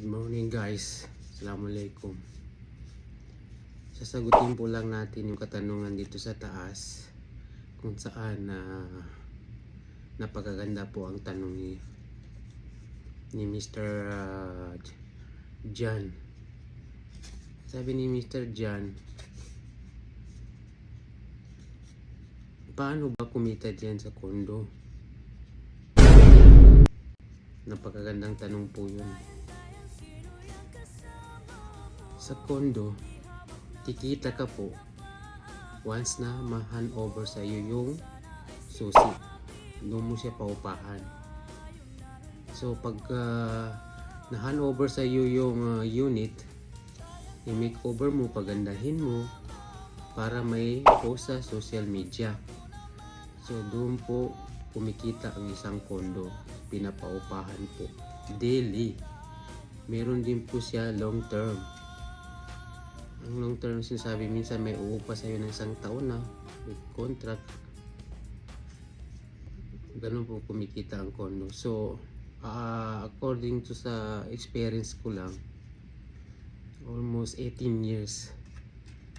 Good morning guys, Assalamualaikum. Sasagutin po lang natin yung katanungan dito sa taas kung saan napakaganda po ang tanong ni Mr. John. Sabi ni Mr. John, paano ba kumita diyan sa kondo? Napakagandang tanong po yun. Sa kondo, kikita ka po once na ma-hand over sa iyo yung susi. Doon mo siya paupahan. So pag na-hand over sa iyo yung unit, i-make over mo, pagandahin mo para may post sa social media. So doon po kumikita ang isang kondo. Pinapaupahan po daily. Meron din po siya long term. Ang long term sinasabi, minsan may uupa sa'yo ng isang taon na with contract. Ganun po kumikita ang kondo. So according to sa experience ko lang, almost 18 years.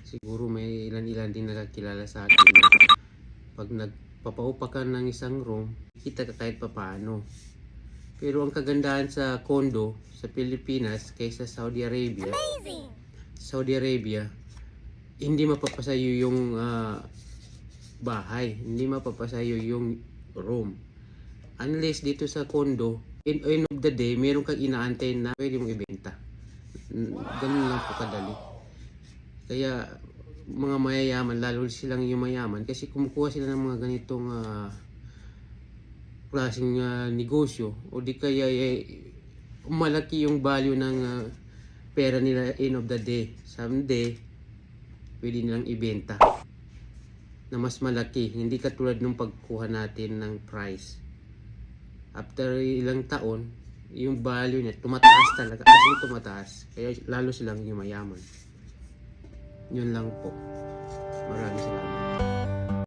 Siguro may ilan-ilan din nakakilala sa akin na pag nagpapaupa ka ng isang room, kita ka kahit papaano. Pero ang kagandahan sa kondo sa Pilipinas kaysa Saudi Arabia, hindi mapapasayo yung bahay, hindi mapapasayo yung room. Unless dito sa kondo, end of the day, meron kang inaantay na pwede mong ibenta. Ganun lang po kadali. Kaya mga mayayaman, lalo silang yung mayaman, kasi kumukuha sila ng mga ganitong klaseng negosyo, o di kaya malaki yung value ng pera nila end of the day. Someday, pwede nilang ibenta na mas malaki, hindi katulad nung pagkuha natin ng price. After ilang taon, yung value niya tumataas talaga, as in tumataas. Kaya lalo silang yumayaman. Yun lang po. Maraming salamat.